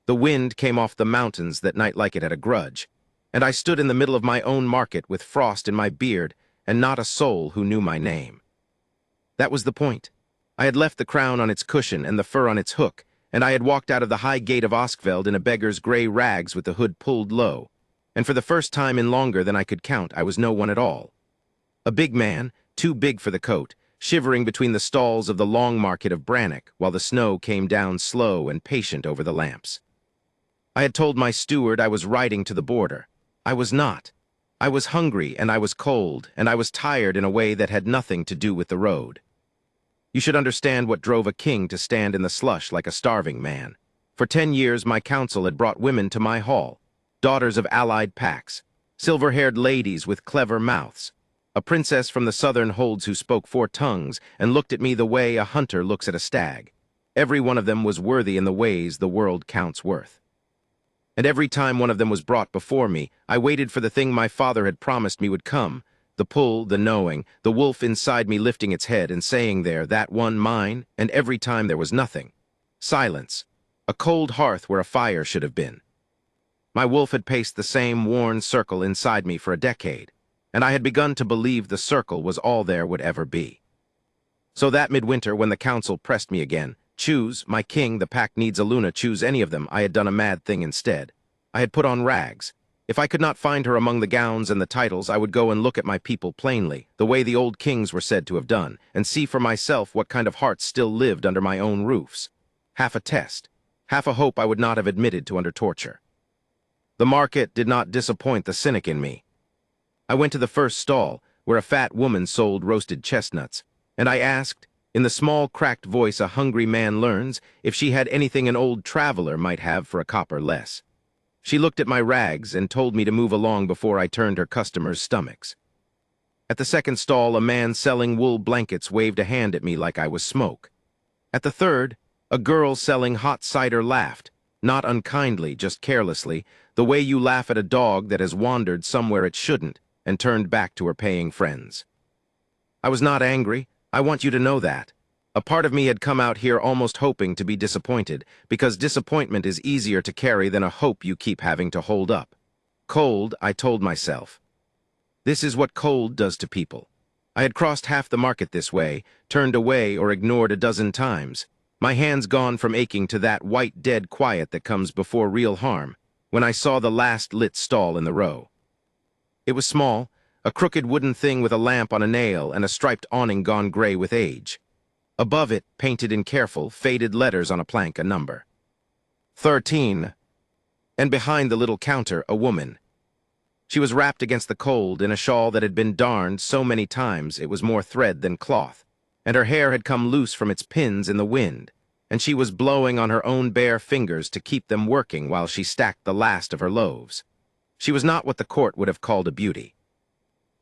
The wind came off the mountains that night like it had a grudge, and I stood in the middle of my own market with frost in my beard and not a soul who knew my name. That was the point. I had left the crown on its cushion and the fur on its hook, and I had walked out of the high gate of Oskveld in a beggar's gray rags with the hood pulled low, and for the first time in longer than I could count, I was no one at all. A big man, too big for the coat, shivering between the stalls of the long market of Brannock while the snow came down slow and patient over the lamps. I had told my steward I was riding to the border. I was not. I was hungry, and I was cold, and I was tired in a way that had nothing to do with the road. You should understand what drove a king to stand in the slush like a starving man. For 10 years my council had brought women to my hall, daughters of allied packs, silver-haired ladies with clever mouths, a princess from the southern holds who spoke 4 tongues and looked at me the way a hunter looks at a stag. Every one of them was worthy in the ways the world counts worth. And every time one of them was brought before me, I waited for the thing my father had promised me would come, the pull, the knowing, the wolf inside me lifting its head and saying there, that one mine, and every time there was nothing. Silence. A cold hearth where a fire should have been. My wolf had paced the same worn circle inside me for a decade, and I had begun to believe the circle was all there would ever be. So that midwinter, when the council pressed me again, choose, my king, the pack needs a Luna, choose any of them, I had done a mad thing instead. I had put on rags. If I could not find her among the gowns and the titles, I would go and look at my people plainly, the way the old kings were said to have done, and see for myself what kind of hearts still lived under my own roofs. Half a test, half a hope I would not have admitted to under torture. The market did not disappoint the cynic in me. I went to the first stall, where a fat woman sold roasted chestnuts, and I asked, in the small cracked voice a hungry man learns, if she had anything an old traveler might have for a copper less. She looked at my rags and told me to move along before I turned her customers' stomachs. At the second stall, a man selling wool blankets waved a hand at me like I was smoke. At the third, a girl selling hot cider laughed, not unkindly, just carelessly, the way you laugh at a dog that has wandered somewhere it shouldn't and turned back to her paying friends. I was not angry. I want you to know that. A part of me had come out here almost hoping to be disappointed, because disappointment is easier to carry than a hope you keep having to hold up. Cold, I told myself. This is what cold does to people. I had crossed half the market this way, turned away or ignored a dozen times, my hands gone from aching to that white dead quiet that comes before real harm, when I saw the last lit stall in the row. It was small, a crooked wooden thing with a lamp on a nail and a striped awning gone gray with age. Above it, painted in careful, faded letters on a plank, a number. 13. And behind the little counter, a woman. She was wrapped against the cold in a shawl that had been darned so many times it was more thread than cloth, and her hair had come loose from its pins in the wind, and she was blowing on her own bare fingers to keep them working while she stacked the last of her loaves. She was not what the court would have called a beauty.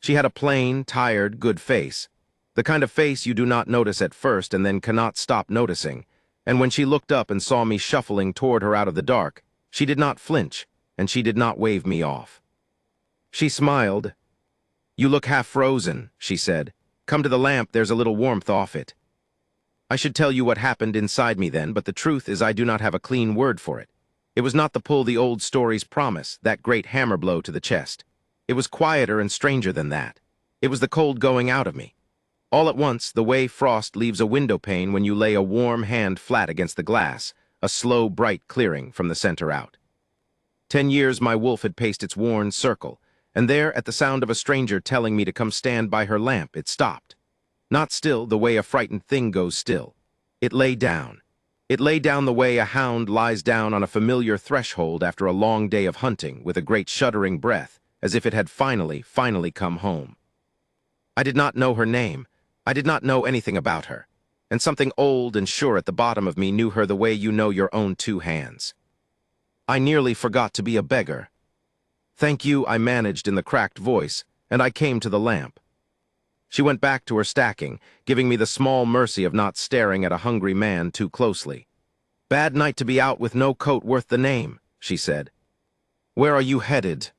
She had a plain, tired, good face, the kind of face you do not notice at first and then cannot stop noticing, and when she looked up and saw me shuffling toward her out of the dark, she did not flinch, and she did not wave me off. She smiled. "You look half frozen," she said. "Come to the lamp, there's a little warmth off it." I should tell you what happened inside me then, but the truth is I do not have a clean word for it. It was not the pull the old stories promise, that great hammer blow to the chest. It was quieter and stranger than that. It was the cold going out of me. All at once, the way frost leaves a window pane when you lay a warm hand flat against the glass, a slow, bright clearing from the center out. 10 years my wolf had paced its worn circle, and there, at the sound of a stranger telling me to come stand by her lamp, it stopped. Not still, the way a frightened thing goes still. It lay down. It lay down the way a hound lies down on a familiar threshold after a long day of hunting, with a great shuddering breath, as if it had finally come home. I did not know her name. I did not know anything about her, and something old and sure at the bottom of me knew her the way you know your own 2 hands. I nearly forgot to be a beggar. "Thank you," I managed in the cracked voice, and I came to the lamp. She went back to her stacking, giving me the small mercy of not staring at a hungry man too closely. "Bad night to be out with no coat worth the name," she said. "Where are you headed?"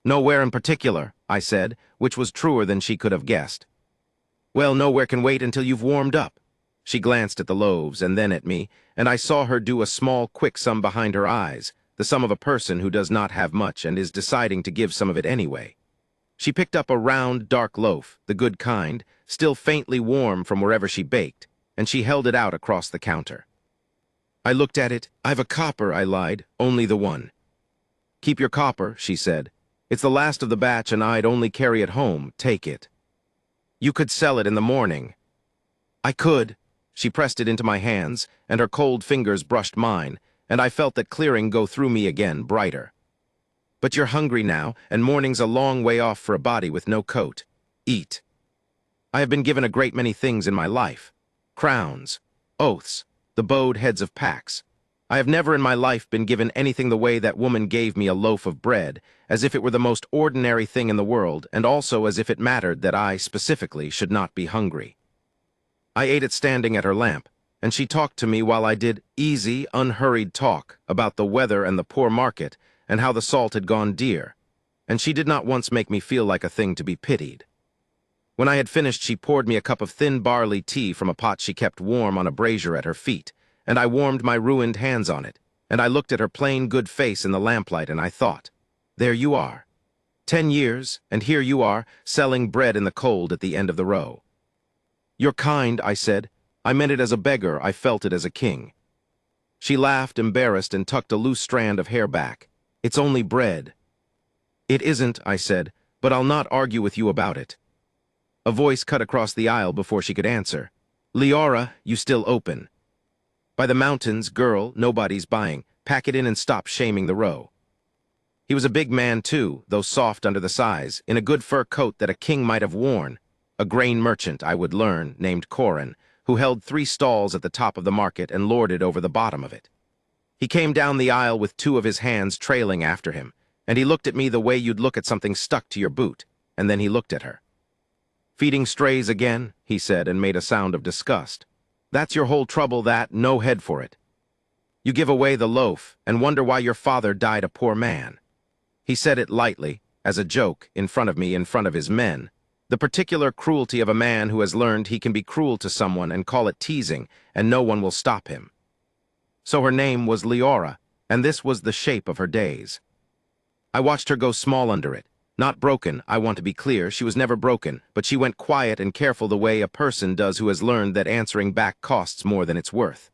"Nowhere in particular," I said, which was truer than she could have guessed. "Well, nowhere can wait until you've warmed up." She glanced at the loaves and then at me, and I saw her do a small, quick sum behind her eyes, the sum of a person who does not have much and is deciding to give some of it anyway. She picked up a round, dark loaf, the good kind, still faintly warm from wherever she baked, and she held it out across the counter. I looked at it. "I've a copper," I lied, "only the one." "Keep your copper," she said. "It's the last of the batch and I'd only carry it home. Take it. You could sell it in the morning." "I could." She pressed it into my hands, and her cold fingers brushed mine, and I felt that clearing go through me again, brighter. "But you're hungry now, and morning's a long way off for a body with no coat. Eat." I have been given a great many things in my life. Crowns, oaths, the bowed heads of packs. I have never in my life been given anything the way that woman gave me a loaf of bread, as if it were the most ordinary thing in the world, and also as if it mattered that I, specifically, should not be hungry. I ate it standing at her lamp, and she talked to me while I did easy, unhurried talk about the weather and the poor market, and how the salt had gone dear, and she did not once make me feel like a thing to be pitied. When I had finished, she poured me a cup of thin barley tea from a pot she kept warm on a brazier at her feet, and I warmed my ruined hands on it, and I looked at her plain, good face in the lamplight, and I thought, there you are. 10 years, and here you are, selling bread in the cold at the end of the row. "You're kind," I said. "I meant it as a beggar, I felt it as a king." She laughed, embarrassed, and tucked a loose strand of hair back. "It's only bread." "It isn't," I said, "but I'll not argue with you about it." A voice cut across the aisle before she could answer. "Leora, you still open?" "By the mountains, girl, nobody's buying. Pack it in and stop shaming the row." He was a big man, too, though soft under the size, in a good fur coat that a king might have worn. A grain merchant, I would learn, named Corin, who held 3 stalls at the top of the market and lorded over the bottom of it. He came down the aisle with 2 of his hands trailing after him, and he looked at me the way you'd look at something stuck to your boot, and then he looked at her. "Feeding strays again," he said, and made a sound of disgust. "That's your whole trouble, that, no head for it. You give away the loaf, and wonder why your father died a poor man." He said it lightly, as a joke, in front of me, in front of his men. The particular cruelty of a man who has learned he can be cruel to someone and call it teasing, and no one will stop him. So her name was Leora, and this was the shape of her days. I watched her go small under it. Not broken, I want to be clear, she was never broken, but she went quiet and careful the way a person does who has learned that answering back costs more than it's worth.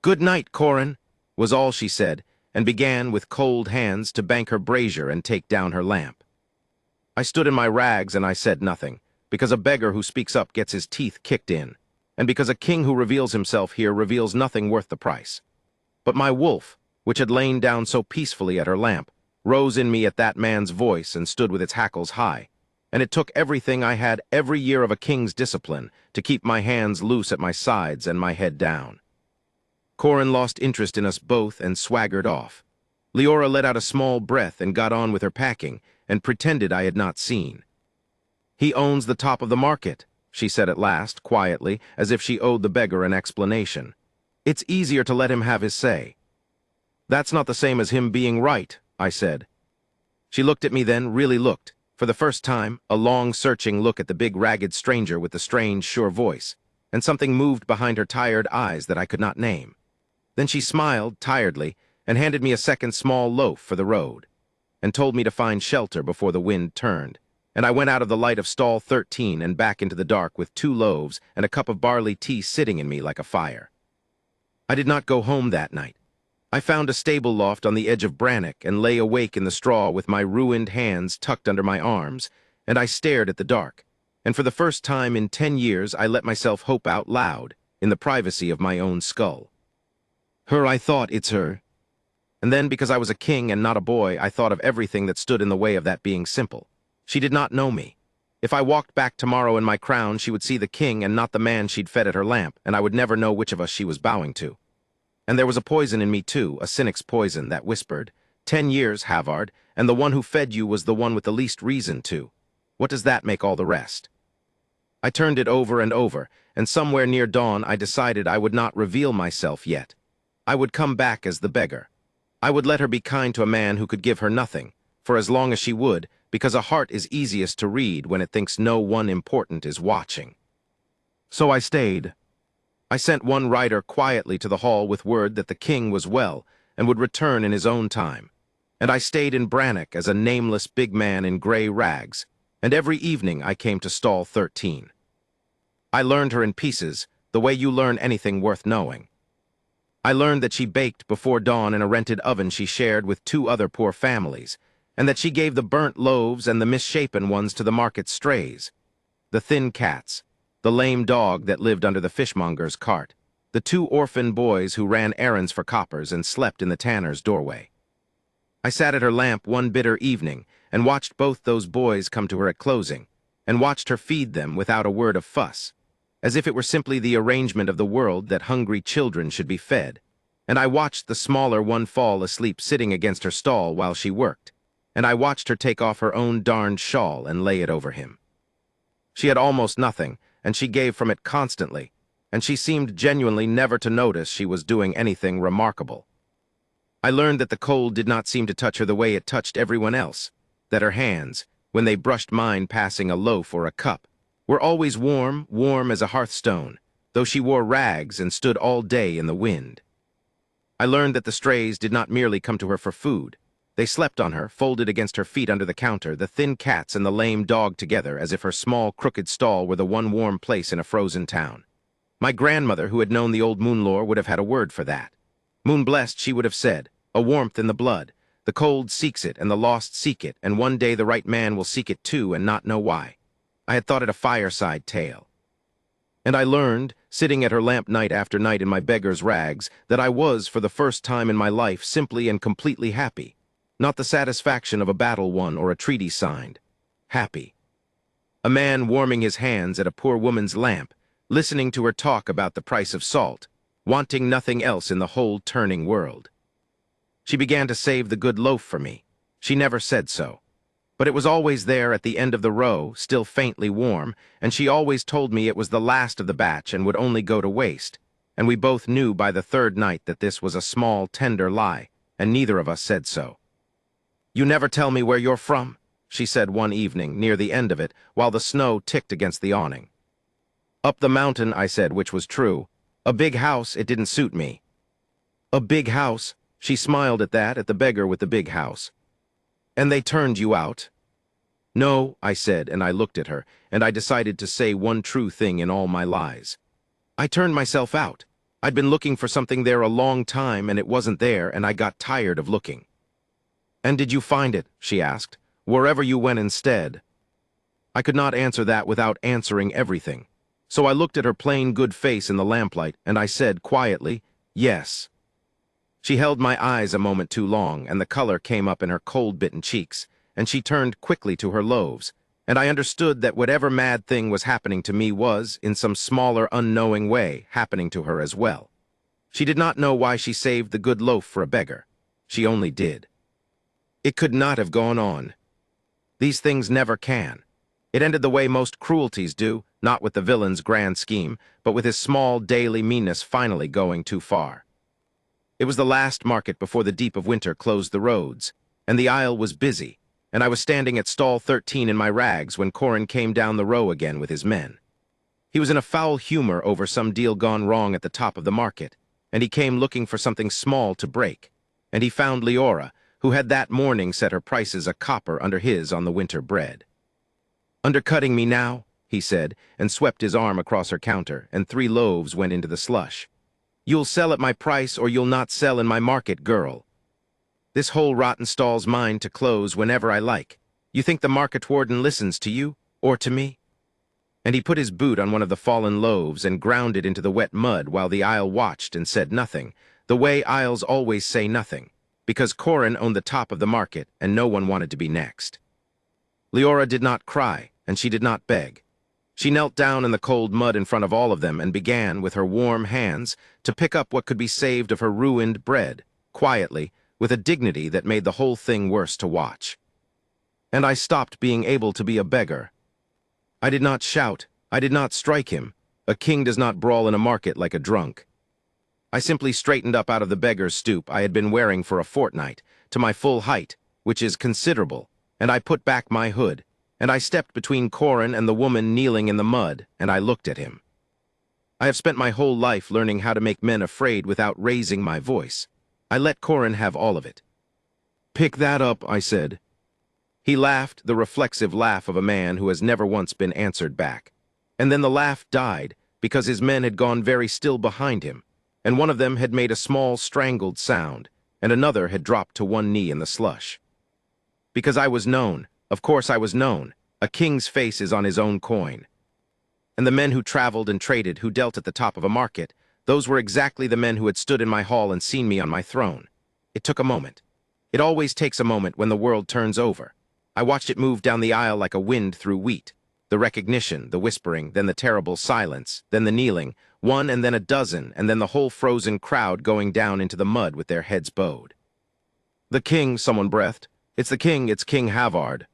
"Good night, Corin," was all she said, and began with cold hands to bank her brazier and take down her lamp. I stood in my rags and I said nothing, because a beggar who speaks up gets his teeth kicked in, and because a king who reveals himself here reveals nothing worth the price. But my wolf, which had lain down so peacefully at her lamp, rose in me at that man's voice and stood with its hackles high, and it took everything I had every year of a king's discipline to keep my hands loose at my sides and my head down. Corin lost interest in us both and swaggered off. Leora let out a small breath and got on with her packing, and pretended I had not seen. "He owns the top of the market," she said at last, quietly, as if she owed the beggar an explanation. "It's easier to let him have his say." "That's not the same as him being right," I said. She looked at me then, really looked, for the first time, a long, searching look at the big, ragged stranger with the strange, sure voice, and something moved behind her tired eyes that I could not name. Then she smiled, tiredly, and handed me a second small loaf for the road, and told me to find shelter before the wind turned, and I went out of the light of stall 13 and back into the dark with 2 loaves and a cup of barley tea sitting in me like a fire. I did not go home that night. I found a stable loft on the edge of Brannock and lay awake in the straw with my ruined hands tucked under my arms, and I stared at the dark, and for the first time in 10 years I let myself hope out loud, in the privacy of my own skull. Her, I thought, it's her. And then, because I was a king and not a boy, I thought of everything that stood in the way of that being simple. She did not know me. If I walked back tomorrow in my crown, she would see the king and not the man she'd fed at her lamp, and I would never know which of us she was bowing to. And there was a poison in me, too, a cynic's poison that whispered, 10 years, Havard, and the one who fed you was the one with the least reason to. What does that make all the rest? I turned it over and over, and somewhere near dawn I decided I would not reveal myself yet. I would come back as the beggar. I would let her be kind to a man who could give her nothing, for as long as she would, because a heart is easiest to read when it thinks no one important is watching. So I stayed. I sent one rider quietly to the hall with word that the king was well and would return in his own time. And I stayed in Brannock as a nameless big man in gray rags, and every evening I came to stall 13. I learned her in pieces, the way you learn anything worth knowing. I learned that she baked before dawn in a rented oven she shared with 2 other poor families, and that she gave the burnt loaves and the misshapen ones to the market strays, the thin cats, the lame dog that lived under the fishmonger's cart, the 2 orphan boys who ran errands for coppers and slept in the tanner's doorway. I sat at her lamp one bitter evening and watched both those boys come to her at closing, and watched her feed them without a word of fuss, as if it were simply the arrangement of the world that hungry children should be fed, and I watched the smaller one fall asleep sitting against her stall while she worked, and I watched her take off her own darned shawl and lay it over him. She had almost nothing, and she gave from it constantly, and she seemed genuinely never to notice she was doing anything remarkable. I learned that the cold did not seem to touch her the way it touched everyone else, that her hands, when they brushed mine passing a loaf or a cup, were always warm, warm as a hearthstone, though she wore rags and stood all day in the wind. I learned that the strays did not merely come to her for food. They slept on her, folded against her feet under the counter, the thin cats and the lame dog together, as if her small, crooked stall were the one warm place in a frozen town. My grandmother, who had known the old Moonlore, would have had a word for that. Moon-blessed, she would have said, a warmth in the blood. The cold seeks it, and the lost seek it, and one day the right man will seek it too and not know why. I had thought it a fireside tale. And I learned, sitting at her lamp night after night in my beggar's rags, that I was, for the first time in my life, simply and completely happy. Not the satisfaction of a battle won or a treaty signed. Happy. A man warming his hands at a poor woman's lamp, listening to her talk about the price of salt, wanting nothing else in the whole turning world. She began to save the good loaf for me. She never said so. But it was always there at the end of the row, still faintly warm, and she always told me it was the last of the batch and would only go to waste, and we both knew by the 3rd night that this was a small, tender lie, and neither of us said so. "You never tell me where you're from," she said one evening, near the end of it, while the snow ticked against the awning. "Up the mountain," I said, which was true. "A big house, it didn't suit me." "A big house?" She smiled at that, at the beggar with the big house. "And they turned you out?" "No," I said, and I looked at her, and I decided to say one true thing in all my lies. "I turned myself out. I'd been looking for something there a long time, and it wasn't there, and I got tired of looking." "And did you find it?" she asked. "Wherever you went instead?" I could not answer that without answering everything. So I looked at her plain good face in the lamplight, and I said quietly, "Yes." She held my eyes a moment too long, and the color came up in her cold-bitten cheeks, and she turned quickly to her loaves, and I understood that whatever mad thing was happening to me was, in some smaller, unknowing way, happening to her as well. She did not know why she saved the good loaf for a beggar. She only did. It could not have gone on. These things never can. It ended the way most cruelties do, not with the villain's grand scheme, but with his small daily meanness finally going too far. It was the last market before the deep of winter closed the roads, and the aisle was busy, and I was standing at stall 13 in my rags when Corin came down the row again with his men. He was in a foul humor over some deal gone wrong at the top of the market, and he came looking for something small to break, and he found Leora, who had that morning set her prices a copper under his on the winter bread. "Undercutting me now?" he said, and swept his arm across her counter, and 3 loaves went into the slush. "You'll sell at my price, or you'll not sell in my market, girl. This whole rotten stall's mine to close whenever I like. You think the market warden listens to you, or to me?" And he put his boot on one of the fallen loaves and ground it into the wet mud while the aisle watched and said nothing, the way aisles always say nothing, because Corin owned the top of the market and no one wanted to be next. Leora did not cry, and she did not beg. She knelt down in the cold mud in front of all of them and began, with her warm hands, to pick up what could be saved of her ruined bread, quietly, with a dignity that made the whole thing worse to watch. And I stopped being able to be a beggar. I did not shout. I did not strike him. A king does not brawl in a market like a drunk. I simply straightened up out of the beggar's stoop I had been wearing for a fortnight, to my full height, which is considerable, and I put back my hood, and I stepped between Corin and the woman kneeling in the mud, and I looked at him. I have spent my whole life learning how to make men afraid without raising my voice. I let Corin have all of it. "Pick that up," I said. He laughed, the reflexive laugh of a man who has never once been answered back. And then the laugh died, because his men had gone very still behind him, and one of them had made a small, strangled sound, and another had dropped to one knee in the slush. Because I was known, of course I was known. A king's face is on his own coin. And the men who traveled and traded, who dealt at the top of a market, those were exactly the men who had stood in my hall and seen me on my throne. It took a moment. It always takes a moment when the world turns over. I watched it move down the aisle like a wind through wheat. The recognition, the whispering, then the terrible silence, then the kneeling, one and then a dozen, and then the whole frozen crowd going down into the mud with their heads bowed. "The king," someone breathed. "It's the king, it's King Havard."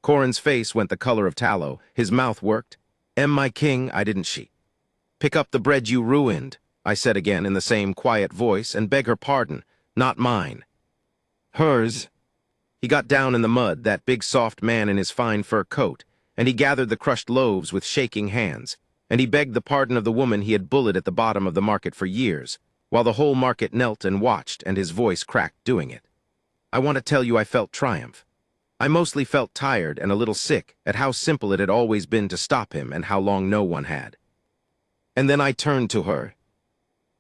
Corin's face went the color of tallow. His mouth worked. "Am my king?" I didn't she. "Pick up the bread you ruined," I said again in the same quiet voice, "and beg her pardon, not mine." "Hers." He got down in the mud, that big soft man in his fine fur coat, and he gathered the crushed loaves with shaking hands, and he begged the pardon of the woman he had bullied at the bottom of the market for years, while the whole market knelt and watched, and his voice cracked doing it. I want to tell you I felt triumph. I mostly felt tired and a little sick at how simple it had always been to stop him and how long no one had. And then I turned to her.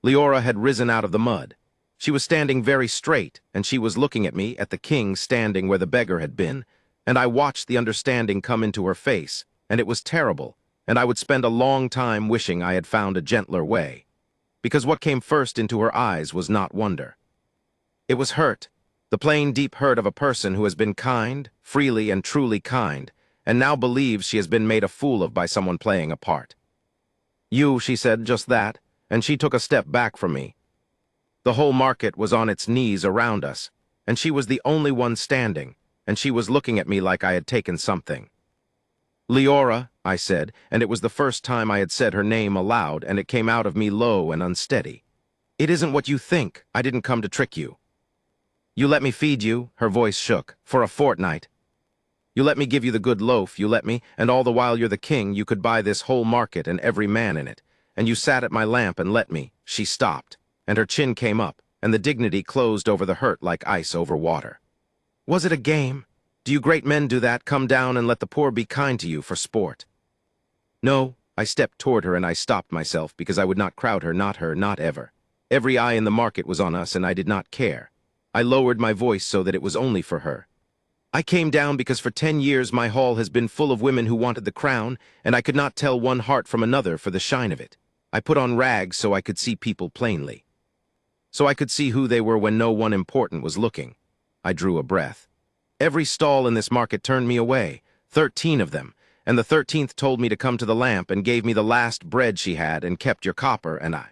Leora had risen out of the mud. She was standing very straight, and she was looking at me, at the king standing where the beggar had been, and I watched the understanding come into her face, and it was terrible, and I would spend a long time wishing I had found a gentler way. Because what came first into her eyes was not wonder. It was hurt, the plain deep hurt of a person who has been kind, freely and truly kind, and now believes she has been made a fool of by someone playing a part. "You," she said, just that, and she took a step back from me. The whole market was on its knees around us, and she was the only one standing, and she was looking at me like I had taken something. "Leora," I said, and it was the first time I had said her name aloud, and it came out of me low and unsteady. "It isn't what you think. I didn't come to trick you. You let me feed you," her voice shook, "for a fortnight. You let me give you the good loaf, you let me, and all the while you're the king, you could buy this whole market and every man in it. And you sat at my lamp and let me." She stopped, and her chin came up, and the dignity closed over the hurt like ice over water. "Was it a game? Do you great men do that, come down and let the poor be kind to you for sport?" "No." I stepped toward her and I stopped myself because I would not crowd her, not ever. Every eye in the market was on us and I did not care. I lowered my voice so that it was only for her. "I came down because for 10 years my hall has been full of women who wanted the crown, and I could not tell one heart from another for the shine of it. I put on rags so I could see people plainly. So I could see who they were when no one important was looking." I drew a breath. "Every stall in this market turned me away, 13 of them, and the 13th told me to come to the lamp and gave me the last bread she had and kept your copper, and I—"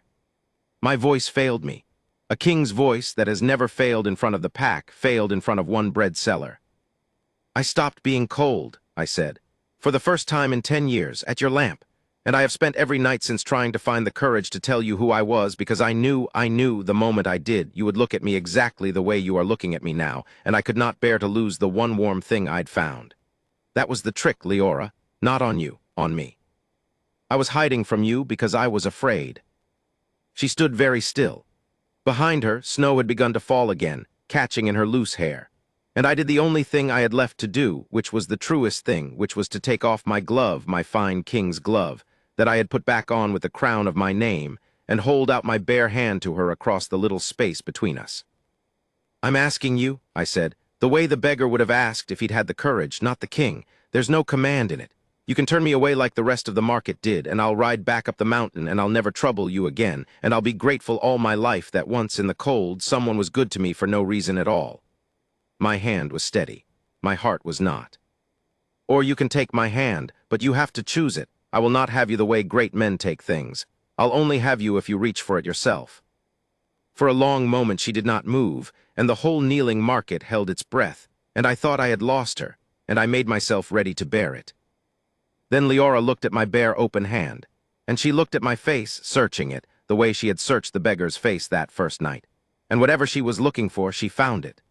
My voice failed me. A king's voice that has never failed in front of the pack failed in front of one bread seller. "I stopped being cold," I said, "for the first time in 10 years, at your lamp, and I have spent every night since trying to find the courage to tell you who I was because I knew the moment I did, you would look at me exactly the way you are looking at me now, and I could not bear to lose the one warm thing I'd found. That was the trick, Leora, not on you, on me. I was hiding from you because I was afraid." She stood very still. Behind her, snow had begun to fall again, catching in her loose hair. And I did the only thing I had left to do, which was the truest thing, which was to take off my glove, my fine king's glove, that I had put back on with the crown of my name, and hold out my bare hand to her across the little space between us. "I'm asking you," I said, "the way the beggar would have asked if he'd had the courage, not the king. There's no command in it. You can turn me away like the rest of the market did, and I'll ride back up the mountain, and I'll never trouble you again, and I'll be grateful all my life that once in the cold someone was good to me for no reason at all." My hand was steady. My heart was not. "Or you can take my hand, but you have to choose it. I will not have you the way great men take things. I'll only have you if you reach for it yourself." For a long moment she did not move, and the whole kneeling market held its breath, and I thought I had lost her, and I made myself ready to bear it. Then Leora looked at my bare open hand, and she looked at my face, searching it, the way she had searched the beggar's face that first night, and whatever she was looking for, she found it.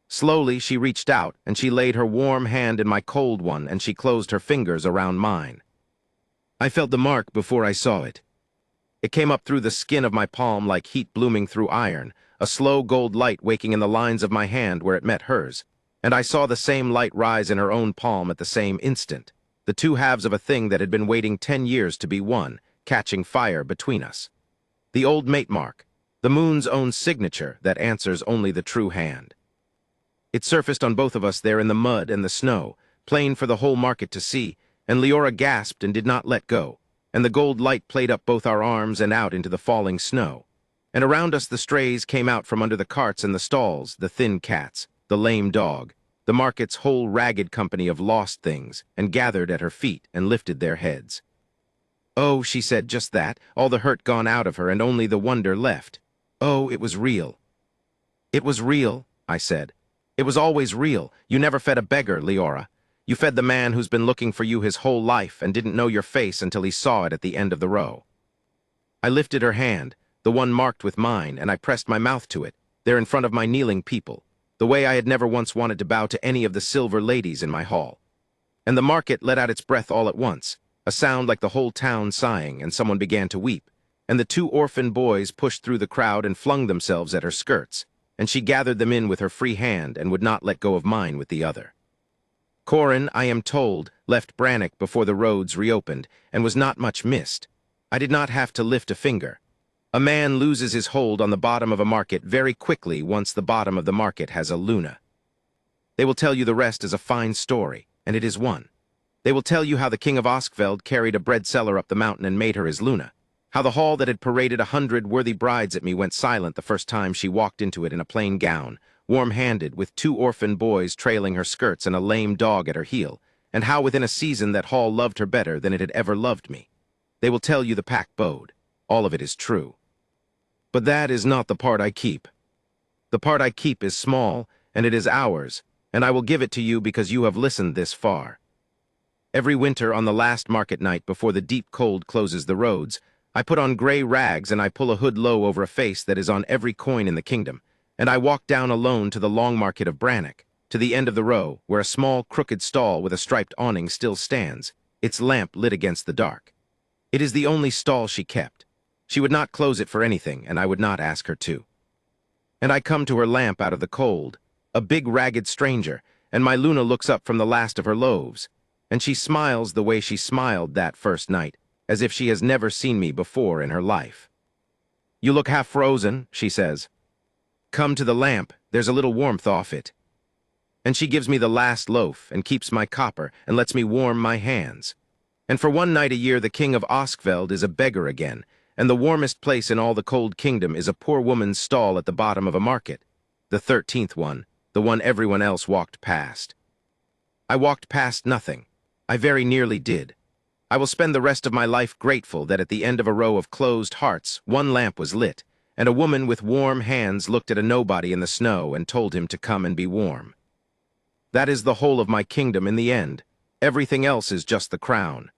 Slowly she reached out, and she laid her warm hand in my cold one, and she closed her fingers around mine. I felt the mark before I saw it. It came up through the skin of my palm like heat blooming through iron, a slow gold light waking in the lines of my hand where it met hers, and I saw the same light rise in her own palm at the same instant, the two halves of a thing that had been waiting 10 years to be one, catching fire between us. The old mate mark, the moon's own signature that answers only the true hand. It surfaced on both of us there in the mud and the snow, plain for the whole market to see, and Leora gasped and did not let go, and the gold light played up both our arms and out into the falling snow. And around us the strays came out from under the carts and the stalls, the thin cats, the lame dog, the market's whole ragged company of lost things, and gathered at her feet and lifted their heads. Oh, she said just that, all the hurt gone out of her and only the wonder left. Oh, it was real. It was real, I said. It was always real. You never fed a beggar, Leora. You fed the man who's been looking for you his whole life and didn't know your face until he saw it at the end of the row. I lifted her hand, the one marked with mine, and I pressed my mouth to it, there in front of my kneeling people, the way I had never once wanted to bow to any of the silver ladies in my hall. And the market let out its breath all at once, a sound like the whole town sighing, and someone began to weep, and the two orphan boys pushed through the crowd and flung themselves at her skirts, and she gathered them in with her free hand and would not let go of mine with the other. Corin, I am told, left Brannock before the roads reopened, and was not much missed. I did not have to lift a finger. A man loses his hold on the bottom of a market very quickly once the bottom of the market has a Luna. They will tell you the rest is a fine story, and it is one. They will tell you how the King of Oskveld carried a bread seller up the mountain and made her his Luna, how the hall that had paraded 100 worthy brides at me went silent the first time she walked into it in a plain gown, warm-handed, with two orphan boys trailing her skirts and a lame dog at her heel, and how within a season that hall loved her better than it had ever loved me. They will tell you the pack bode. All of it is true. But that is not the part I keep. The part I keep is small, and it is ours, and I will give it to you because you have listened this far. Every winter on the last market night before the deep cold closes the roads, I put on gray rags and I pull a hood low over a face that is on every coin in the kingdom, and I walk down alone to the long market of Brannock, to the end of the row, where a small crooked stall with a striped awning still stands, its lamp lit against the dark. It is the only stall she kept. She would not close it for anything, and I would not ask her to. And I come to her lamp out of the cold, a big ragged stranger, and my Luna looks up from the last of her loaves, and she smiles the way she smiled that first night, as if she has never seen me before in her life. You look half frozen, she says. Come to the lamp, there's a little warmth off it. And she gives me the last loaf, and keeps my copper, and lets me warm my hands. And for one night a year the King of Oskveld is a beggar again, and the warmest place in all the cold kingdom is a poor woman's stall at the bottom of a market, the 13th one, the one everyone else walked past. I walked past nothing. I very nearly did. I will spend the rest of my life grateful that at the end of a row of closed hearts, one lamp was lit, and a woman with warm hands looked at a nobody in the snow and told him to come and be warm. That is the whole of my kingdom in the end. Everything else is just the crown.